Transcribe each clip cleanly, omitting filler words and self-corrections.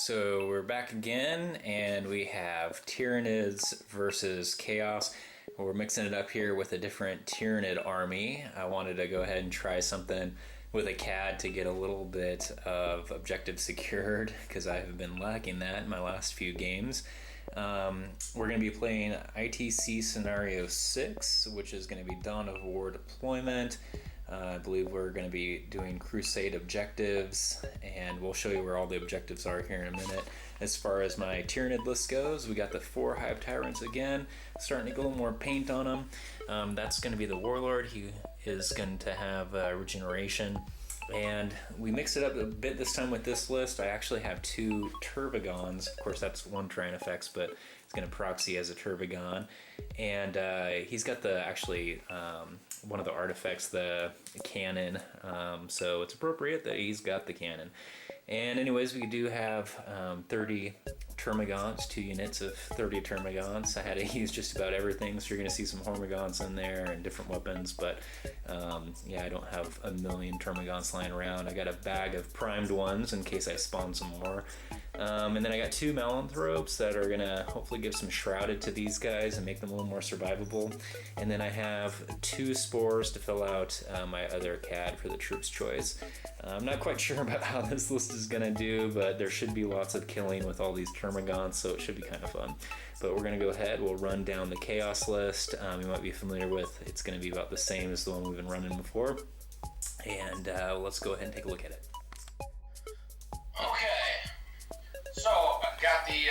So we're back again, and we have Tyranids versus Chaos. We're mixing it up here with a different Tyranid army. I wanted to go ahead and try something with a CAD to get a little bit of objective secured, because I have been lacking that in my last few games. We're going to be playing ITC Scenario 6, which is going to be Dawn of War deployment. I believe we're going to be doing Crusade objectives, and we'll show you where all the objectives are here in a minute. As far as my Tyranid list goes, we got the 4 Hive Tyrants again, starting to get a little more paint on them. That's going to be the Warlord. He is going to have regeneration. And we mixed it up a bit this time with this list. I actually have 2 Turbogons. Of course, that's one Terrain effects, but it's going to proxy as a Turbogon. And he's got the one of the artifacts, the cannon. So it's appropriate that he's got the cannon. And anyways, we do have 30 Termagants, 2 units of 30 Termagants. I had to use just about everything, so you're going to see some Hormagants in there and different weapons, but yeah, I don't have a million Termagants lying around. I got a bag of primed ones in case I spawn some more. And then I got 2 Malanthropes that are going to hopefully give some Shrouded to these guys and make them a little more survivable. And then I have 2 Spores to fill out my other CAD for the Troops Choice. I'm not quite sure about how this list is going to do, but there should be lots of killing with all these Termagants, so it should be kind of fun. But we're going to go ahead, we'll run down the Chaos list. You might be familiar with, it's going to be about the same as the one we've been running before. And let's go ahead and take a look at it. Okay, so I've got the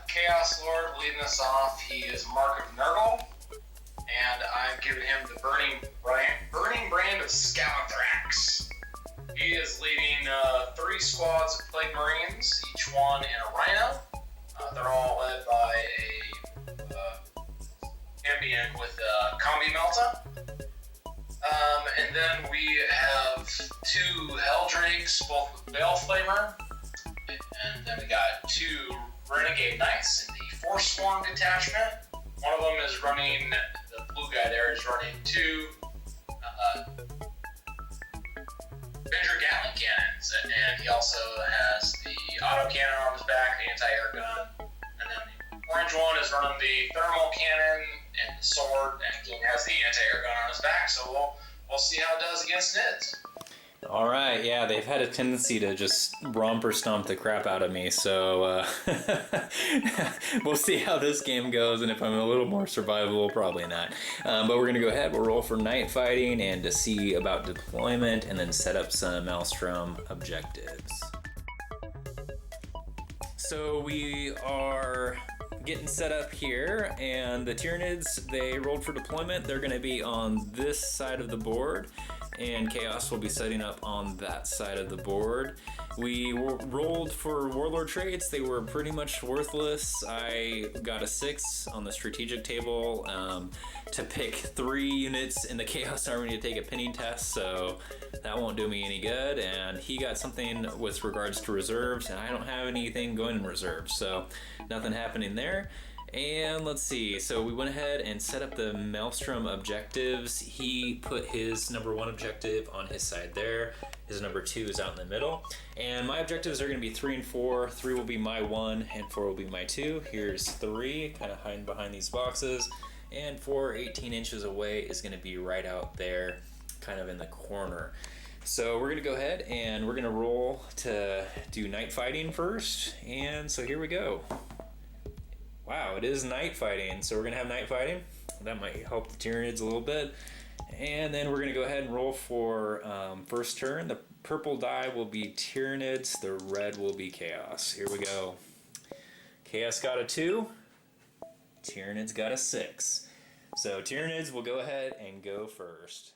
Chaos Lord leading us off. He is Mark of Nurgle, and I've given him the Burning Brand of Scalathrax. He is leading 3 squads of Plague Marines, each one in a Rhino. They're all led by a champion with a Combi Melta. And then we have 2 Helldrakes, both with Baleflamer. And then we got 2 Renegade Knights in the Forsworn detachment. One of them is running, the blue guy there is running 2 Avenger Gatling cannons, and he also has the autocannon on his back, the anti-air gun, and then the orange one is running the thermal cannon and the sword, and again has the anti-air gun on his back, so we'll see how it does against Nids. Alright, yeah, they've had a tendency to just romper stomp the crap out of me, so we'll see how this game goes, and if I'm a little more survivable, probably not. But we're going to go ahead, we'll roll for night fighting and to see about deployment, and then set up some Maelstrom objectives. So we are getting set up here, and the Tyranids, they rolled for deployment. They're going to be on this side of the board, and Chaos will be setting up on that side of the board. We rolled for Warlord traits. They were pretty much worthless. I got a 6 on the strategic table to pick 3 units in the Chaos Army to take a pinning test, so that won't do me any good. And he got something with regards to reserves, and I don't have anything going in reserves, so nothing happening there. And let's see, so we went ahead and set up the Maelstrom objectives. He put his number 1 objective on his side there. His number 2 is out in the middle. And my objectives are going to be 3 and 4. 3 will be my 1 and 4 will be my 2. Here's 3, kind of hiding behind these boxes. And 4, 18 inches away, is going to be right out there, kind of in the corner. So we're going to go ahead and we're going to roll to do night fighting first. And so here we go. Wow, it is night fighting, so we're going to have night fighting. That might help the Tyranids a little bit. And then we're going to go ahead and roll for first turn. The purple die will be Tyranids, the red will be Chaos. Here we go. Chaos got a 2, Tyranids got a 6. So Tyranids will go ahead and go first.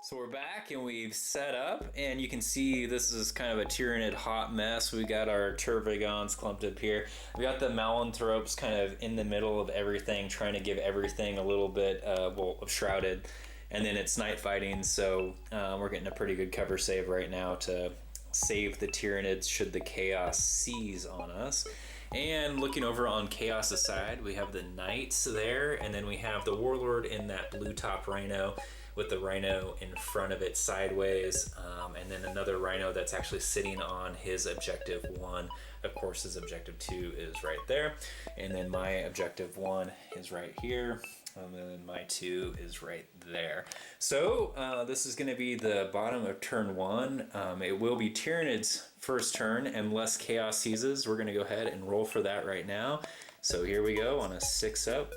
So we're back and we've set up, and you can see this is kind of a Tyranid hot mess. We got our Turbogons clumped up here. We got the Malanthropes kind of in the middle of everything, trying to give everything a little bit of Shrouded. And then it's night fighting, so we're getting a pretty good cover save right now to save the Tyranids should the Chaos seize on us. And looking over on Chaos' side, we have the Knights there, and then we have the Warlord in that blue top Rhino with the rhino in front of it sideways, and then another rhino that's actually sitting on his objective 1. Of course, his objective 2 is right there, and then my objective 1 is right here, and then my 2 is right there. So this is going to be the bottom of turn 1. It will be Tyranids' first turn unless Chaos seizes. We're going to go ahead and roll for that right now. So here we go on a 6-up.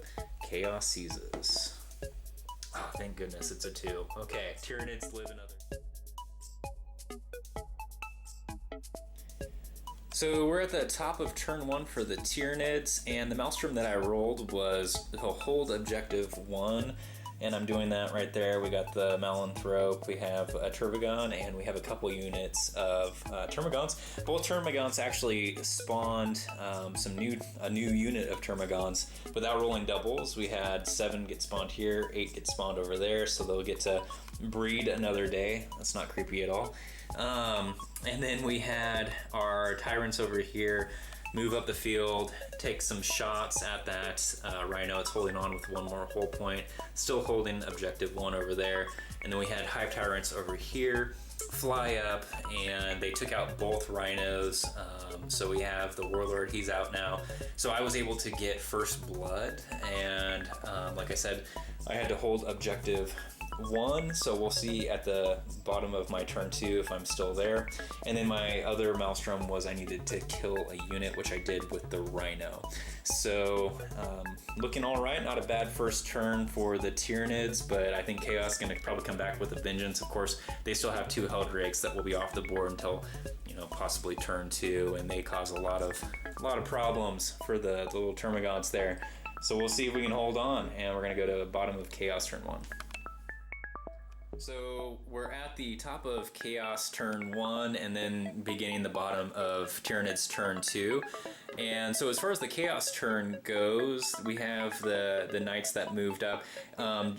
Chaos seizes. Oh, thank goodness it's a 2. Okay, Tyranids live another. So we're at the top of turn 1 for the Tyranids, and the Maelstrom that I rolled was he'll hold objective 1, and I'm doing that right there. We got the Malanthrope, we have a Turbogon, and we have a couple units of Termagants. Both Termagants actually spawned a new unit of Termagants without rolling doubles. We had 7 get spawned here, 8 get spawned over there, so they'll get to breed another day. That's not creepy at all. And then we had our Tyrants over here move up the field, take some shots at that rhino. It's holding on with 1 more hull point, still holding objective 1 over there. And then we had Hive Tyrants over here fly up, and they took out both rhinos. So we have the Warlord, he's out now. So I was able to get first blood, and like I said, I had to hold objective 1, so we'll see at the bottom of my turn 2 if I'm still there. And then my other Maelstrom was I needed to kill a unit, which I did with the Rhino. So looking all right, not a bad first turn for the Tyranids, but I think Chaos is going to probably come back with a vengeance. Of course, they still have 2 held rakes that will be off the board until, you know, possibly turn 2, and they cause a lot of problems for the little Termagants there. So we'll see if we can hold on, and we're going to go to bottom of Chaos turn 1. So we're at the top of Chaos turn 1 and then beginning the bottom of Tyranids turn 2. And so as far as the Chaos turn goes, we have the Knights that moved up.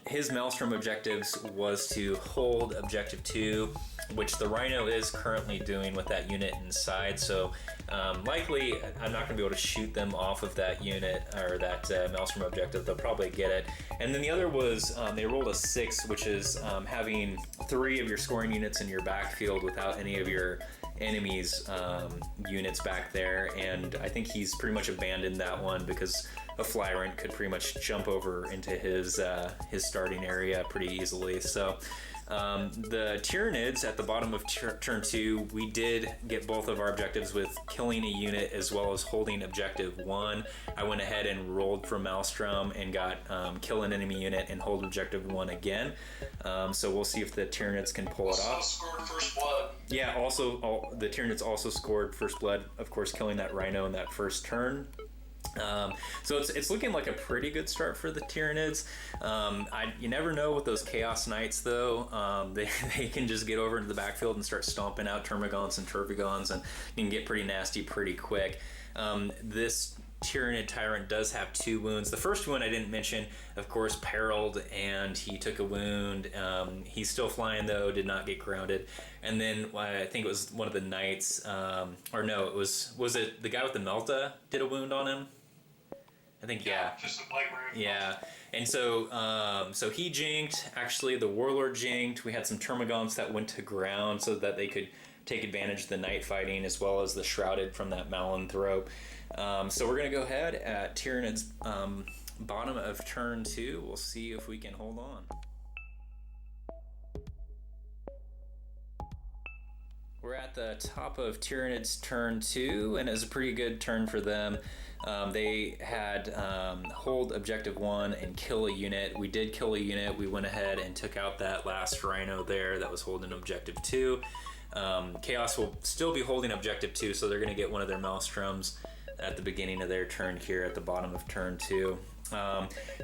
His Maelstrom objectives was to hold objective 2, which the Rhino is currently doing with that unit inside. So likely I'm not going to be able to shoot them off of that unit or that Maelstrom objective. They'll probably get it. And then the other was they rolled a 6, which is having 3 of your scoring units in your backfield without any of your enemies units back there. And I think he's pretty much abandoned that one because a Flyrant could pretty much jump over into his starting area pretty easily. So the Tyranids at the bottom of turn 2, we did get both of our objectives with killing a unit as well as holding objective 1. I went ahead and rolled for Maelstrom and got kill an enemy unit and hold objective 1 again. So we'll see if the Tyranids can pull it off. Scored first blood. Yeah, also the Tyranids also scored first blood, of course, killing that Rhino in that first turn. So it's looking like a pretty good start for the Tyranids. You never know with those Chaos Knights though. They can just get over into the backfield and start stomping out Termagants and Turbogons, and you can get pretty nasty pretty quick. This Tyranid Tyrant does have 2 wounds. The first one I didn't mention, of course, periled, and he took a wound. He's still flying though, did not get grounded. And then I think it was one of the Knights, or no, was it the guy with the Melta did a wound on him? I think, yeah. Just a blade wound. Yeah. And so he jinked. Actually, the Warlord jinked. We had some Termagants that went to ground so that they could take advantage of the night fighting as well as the Shrouded from that Malanthrope. So we're going to go ahead at Tyranids bottom of turn 2. We'll see if we can hold on. We're at the top of Tyranids turn 2, and it was a pretty good turn for them. They had hold objective 1 and kill a unit. We did kill a unit. We went ahead and took out that last Rhino there that was holding objective 2. Chaos will still be holding objective 2, so they're going to get one of their Maelstroms at the beginning of their turn here at the bottom of turn 2.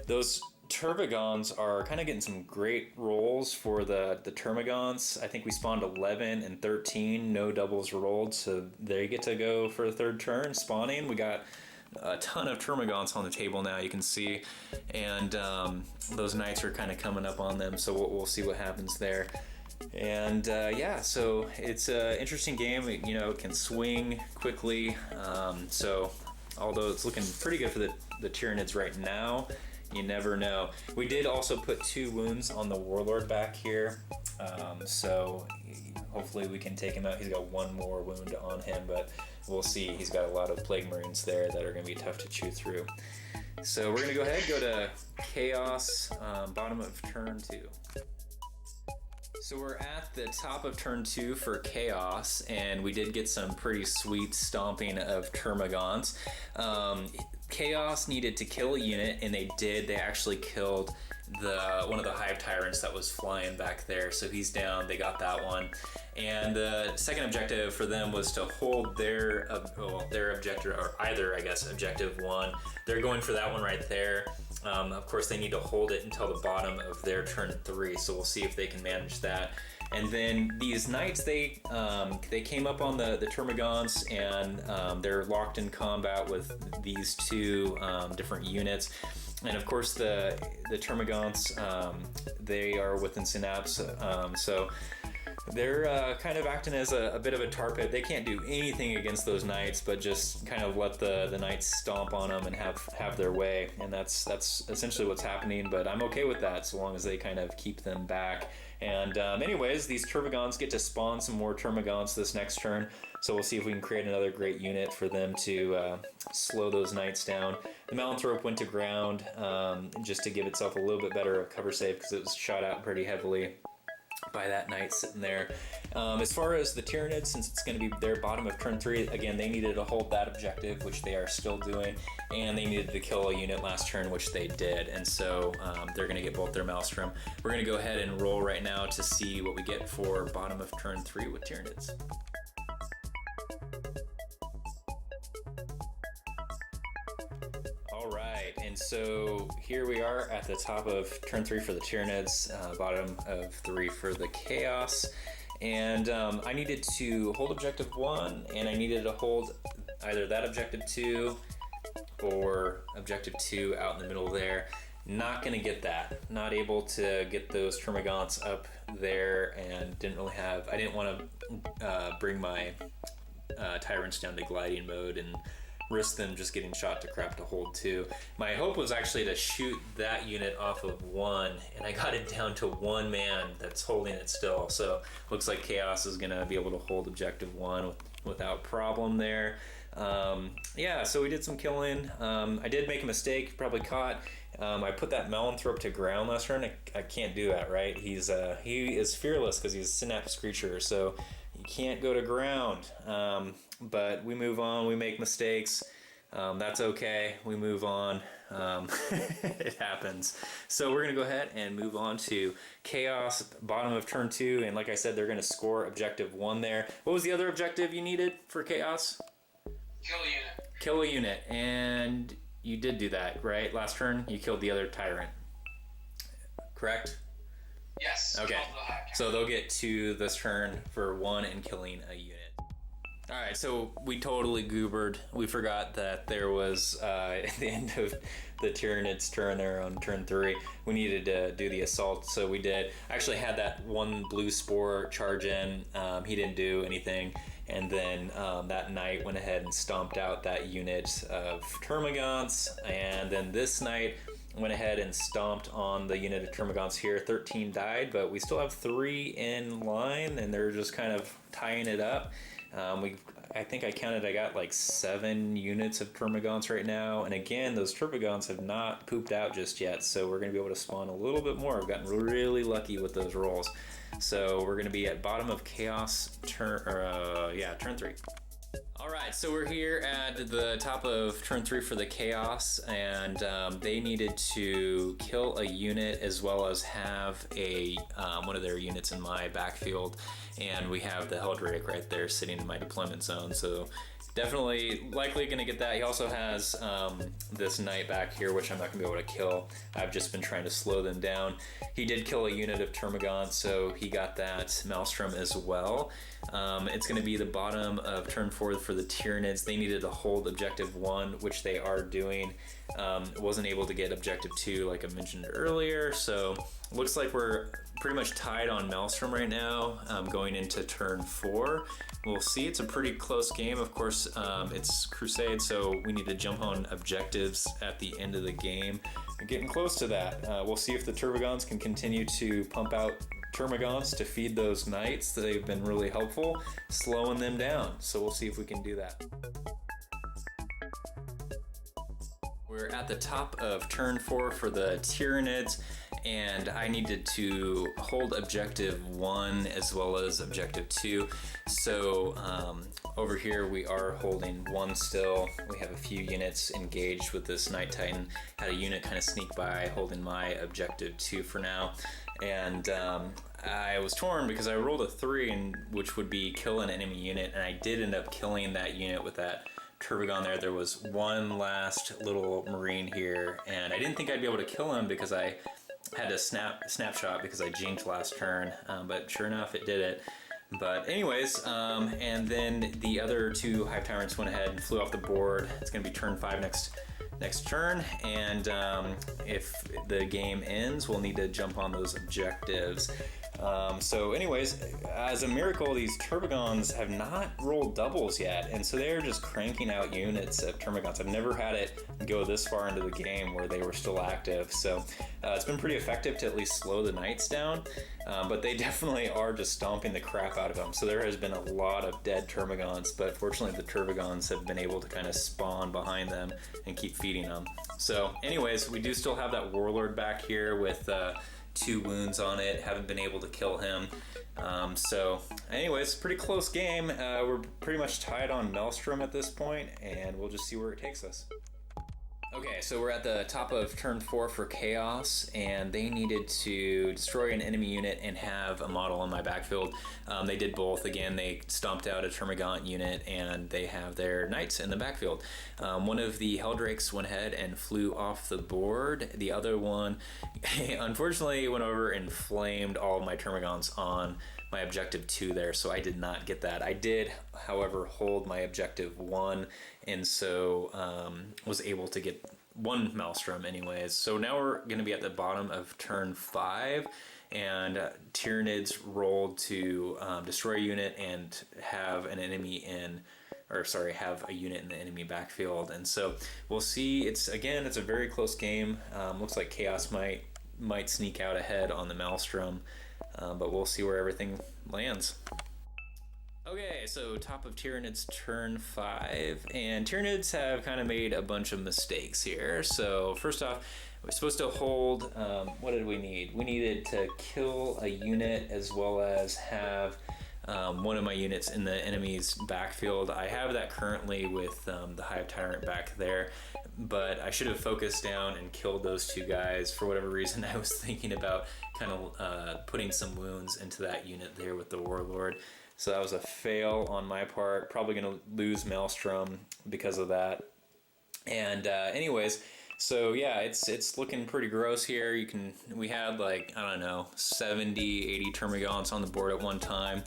Those Turbogons are kind of getting some great rolls for the Termagants. I think we spawned 11 and 13, no doubles rolled, so they get to go for the 3rd turn spawning. We got a ton of Termagants on the table now, you can see, and those Knights are kind of coming up on them, so we'll see what happens there. And yeah, so it's an interesting game. It can swing quickly. So although it's looking pretty good for the Tyranids right now, You never know. We did also put 2 wounds on the Warlord back here, so hopefully we can take him out. He's got 1 more wound on him, but we'll see. He's got a lot of Plague Marines there that are going to be tough to chew through. So we're going to go ahead and go to Chaos, bottom of turn 2. So we're at the top of turn 2 for Chaos, and we did get some pretty sweet stomping of Termagants. Chaos needed to kill a unit, and they did. They actually killed one of the Hive Tyrants that was flying back there, so he's down. They got that one. And the second objective for them was to hold their objective, or either, I guess, objective 1. They're going for that one right there. Of course, they need to hold it until the bottom of their turn 3, so we'll see if they can manage that. And then these knights, they came up on the Termagants, and they're locked in combat with these 2 different units. And of course, the Termagants, they are within Synapse, so they're kind of acting as a bit of a tar pit. They can't do anything against those knights, but just kind of let the knights stomp on them and have their way. And that's essentially what's happening, but I'm okay with that so long as they kind of keep them back. And anyways, these Termagants get to spawn some more Termagants this next turn, so we'll see if we can create another great unit for them to slow those knights down. The Malanthrope went to ground just to give itself a little bit better of cover save because it was shot out pretty heavily by that knight sitting there. As far as the Tyranids, since it's going to be their bottom of turn 3, again, they needed to hold that objective, which they are still doing, and they needed to kill a unit last turn, which they did, and so they're going to get both their Maelstrom. We're going to go ahead and roll right now to see what we get for bottom of turn 3 with Tyranids. Alright, and so here we are at the top of turn 3 for the Tyranids, bottom of 3 for the Chaos, and I needed to hold objective 1, and I needed to hold either that objective 2 or objective 2 out in the middle there. Not gonna get that. Not able to get those Termagants up there, and I didn't want to bring my Tyrants down to gliding mode and risk them just getting shot to crap to hold 2. My hope was actually to shoot that unit off of 1, and I got it down to 1 man that's holding it still. So looks like Chaos is gonna be able to hold objective 1 without problem there. Yeah, so we did some killing. I did make a mistake, probably caught. I put that Malanthrope to ground last turn. I can't do that, right? He is fearless because he's a Synapse creature, so you can't go to ground. But we move on, we make mistakes. That's okay, we move on. It happens. So we're gonna go ahead and move on to Chaos, bottom of turn 2, and like I said, they're gonna score objective 1 there. What was the other objective you needed for Chaos? Kill a unit. Kill a unit, and you did do that, right? Last turn, you killed the other Tyrant, correct? Yes. Okay, so they'll get 2 this turn for 1 and killing a unit. Alright, so we totally goobered. We forgot that there was, at the end of the Tyranids turn there on turn 3, we needed to do the assault, so we did. I actually had that 1 blue spore charge in. He didn't do anything, and then that knight went ahead and stomped out that unit of Termagants, and then this knight went ahead and stomped on the unit of Termagants here. 13 died, but we still have 3 in line, and they're just kind of tying it up. I think I counted, I got like 7 units of Termagants right now, and again, those Termagants have not pooped out just yet, so we're going to be able to spawn a little bit more. I've gotten really lucky with those rolls. So we're going to be at bottom of Chaos turn 3. Alright, so we're here at the top of turn 3 for the Chaos, and they needed to kill a unit as well as have one of their units in my backfield, and we have the Heldrake right there sitting in my deployment zone, so definitely likely going to get that. He also has this knight back here, which I'm not going to be able to kill. I've just been trying to slow them down. He did kill a unit of Termagant, so he got that Maelstrom as well. It's going to be the bottom of turn 4 for the Tyranids. They needed to hold objective 1, which they are doing. Wasn't able to get objective 2 like I mentioned earlier, so looks like we're pretty much tied on Maelstrom right now, going into turn 4. We'll see. It's a pretty close game. Of course, it's Crusade, so we need to jump on objectives at the end of the game. We're getting close to that. We'll see if the Termagants can continue to pump out Termagants to feed those knights. They've been really helpful, slowing them down. So we'll see if we can do that. We're at the top of turn 4 for the Tyranids, and I needed to hold objective 1 as well as objective 2. So over here we are holding 1 still. We have a few units engaged with this Knight Titan. Had a unit kind of sneak by holding my objective 2 for now. And I was torn because I rolled a 3, which would be kill an enemy unit, and I did end up killing that unit with that Turbigon there. There was one last little Marine here, and I didn't think I'd be able to kill him because I had a snapshot because I jinked last turn, but sure enough it did it. But anyways, and then the other 2 Hive Tyrants went ahead and flew off the board. It's going to be turn 5 next turn, and if the game ends, we'll need to jump on those objectives. So anyways, as a miracle, these Termagants have not rolled doubles yet, and so they're just cranking out units of Termagants. I've never had it go this far into the game where they were still active, so it's been pretty effective to at least slow the Knights down, but they definitely are just stomping the crap out of them. So there has been a lot of dead Termagants, but fortunately the Termagants have been able to kind of spawn behind them and keep feeding them. So anyways, we do still have that Warlord back here with 2 wounds on it. Haven't been able to kill him. So anyways, pretty close game. We're pretty much tied on Maelstrom at this point, and we'll just see where it takes us. Okay, so we're at the top of turn 4 for Chaos, and they needed to destroy an enemy unit and have a model on my backfield. They did both. Again, they stomped out a Termagant unit, and they have their Knights in the backfield. One of the Helldrakes went ahead and flew off the board. The other one, unfortunately, went over and flamed all of my Termagants on my objective 2 there, so I did not get that. I did, however, hold my objective 1, and so was able to get 1 Maelstrom anyways. So now we're going to be at the bottom of turn 5, and Tyranids rolled to destroy a unit and have an enemy in, or sorry, have a unit in the enemy backfield. And so we'll see. It's a very close game. Looks like Chaos might sneak out ahead on the Maelstrom, but we'll see where everything lands. Okay, so top of Tyranids turn 5, and Tyranids have kind of made a bunch of mistakes here. So first off, we're supposed to hold, what did we need? We needed to kill a unit as well as have one of my units in the enemy's backfield. I have that currently with the Hive Tyrant back there, but I should have focused down and killed those 2 guys. For whatever reason, I was thinking about kind of putting some wounds into that unit there with the Warlord. So that was a fail on my part. Probably going to lose Maelstrom because of that. And anyways, so yeah, it's looking pretty gross here. We had like, I don't know, 70, 80 Termagants on the board at one time.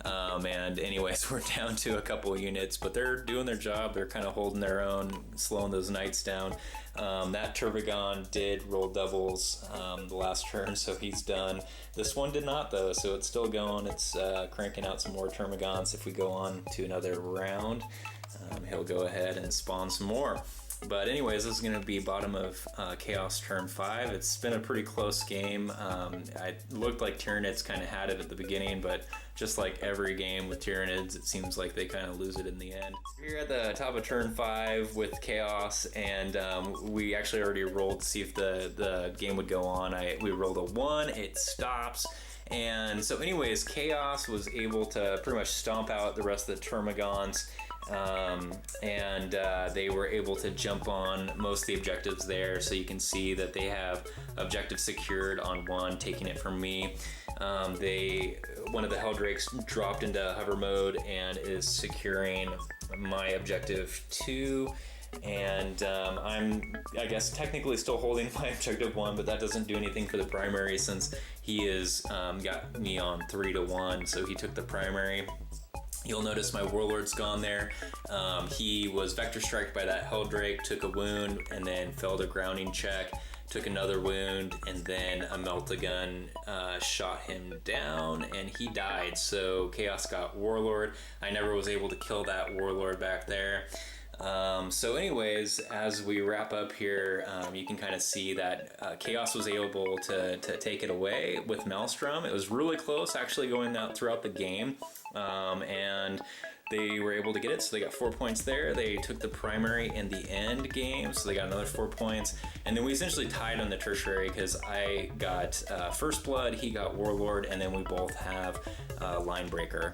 And anyways, we're down to a couple of units, but they're doing their job. They're kind of holding their own, slowing those Knights down. That Termagant did roll doubles the last turn, so he's done. This one did not, though, so it's still going. It's cranking out some more Termagants. If we go on to another round, he'll go ahead and spawn some more. But anyways, this is going to be bottom of Chaos turn 5. It's been a pretty close game. It looked like Tyranids kind of had it at the beginning, but just like every game with Tyranids, it seems like they kind of lose it in the end. We're at the top of turn 5 with Chaos, and we actually already rolled to see if the game would go on. We rolled a 1, it stops. And so anyways, Chaos was able to pretty much stomp out the rest of the Termagants. And they were able to jump on most of the objectives there, so you can see that they have objective secured on 1, taking it from me. One of the Helldrakes dropped into hover mode and is securing my objective 2. And I guess technically still holding my objective 1, but that doesn't do anything for the primary since he has got me on 3-1, so he took the primary. You'll notice my Warlord's gone there. He was vector striked by that Helldrake, took a wound, and then failed a grounding check. took another wound, and then a melt-a-gun shot him down, and he died. So Chaos got Warlord. I never was able to kill that Warlord back there. So anyways, as we wrap up here, you can kind of see that Chaos was able to take it away with Maelstrom. It was really close, actually, going out throughout the game, and they were able to get it, so they got 4 points there. They took the primary in the end game, so they got another 4 points. And then we essentially tied on the tertiary because I got First Blood, he got Warlord, and then we both have Linebreaker.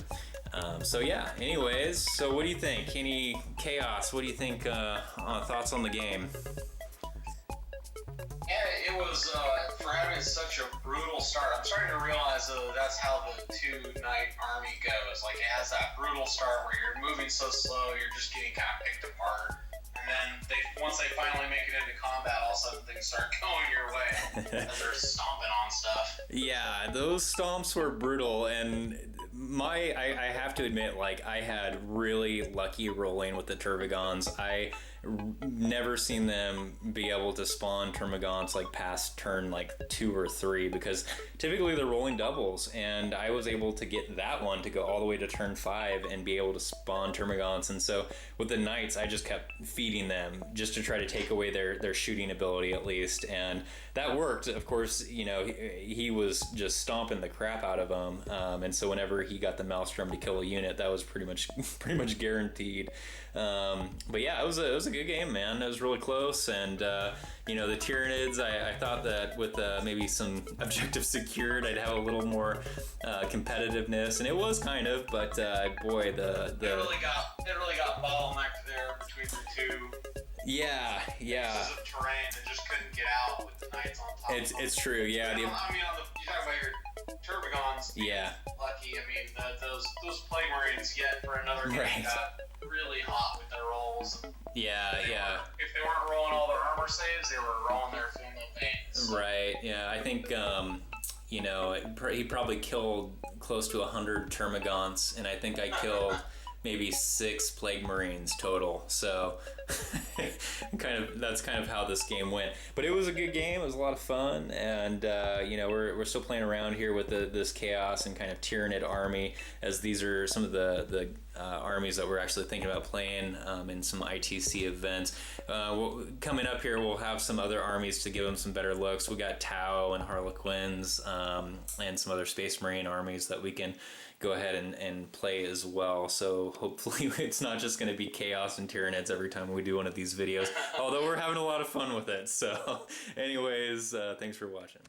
So yeah, anyways, so what do you think? Kenny, Chaos, what do you think, thoughts on the game? Yeah, it was, for having such a brutal start, I'm starting to realize, though, that's how the two-night army goes. Like, it has that brutal start where you're moving so slow, you're just getting kind of picked apart. And then once they finally make it into combat, all of a sudden things start going your way as they're stomping on stuff. Yeah, those stomps were brutal, and I have to admit, like, I had really lucky rolling with the Termagants. I never seen them be able to spawn Termagants like past turn like 2 or 3, because typically they're rolling doubles, and I was able to get that one to go all the way to turn 5 and be able to spawn Termagants. And so with the Knights, I just kept feeding them just to try to take away their shooting ability at least, and that worked. Of course, you know, he was just stomping the crap out of them, and so whenever he got the Maelstrom to kill a unit, that was pretty much guaranteed. But yeah, it was a good game, man. It was really close, and you know, the Tyranids, I thought that with maybe some objectives secured, I'd have a little more competitiveness, and it was kind of, but boy, it really got bottlenecked there between the two. Yeah. Pieces of terrain that just couldn't get out with the Knights on top. It's true, yeah. You talk about your Turbogons. Yeah. Lucky. I mean, those Plague Marines yet for another game got really hot with their rolls. Yeah. If they weren't rolling all their armor saves, they were rolling their full no pains. Right. Yeah. I think you know, he probably killed close to 100 Termagants, and I think I killed maybe 6 Plague Marines total. So that's kind of how this game went. But it was a good game. It was a lot of fun, and you know, we're still playing around here with this Chaos and kind of Tyranid army, as these are some of the armies that we're actually thinking about playing in some ITC events. Coming up here, we'll have some other armies to give them some better looks. We got Tau and Harlequins, and some other Space Marine armies that we can go ahead and play as well. So hopefully it's not just going to be Chaos and Tyranids every time we do one of these videos, although we're having a lot of fun with it. So anyways, thanks for watching.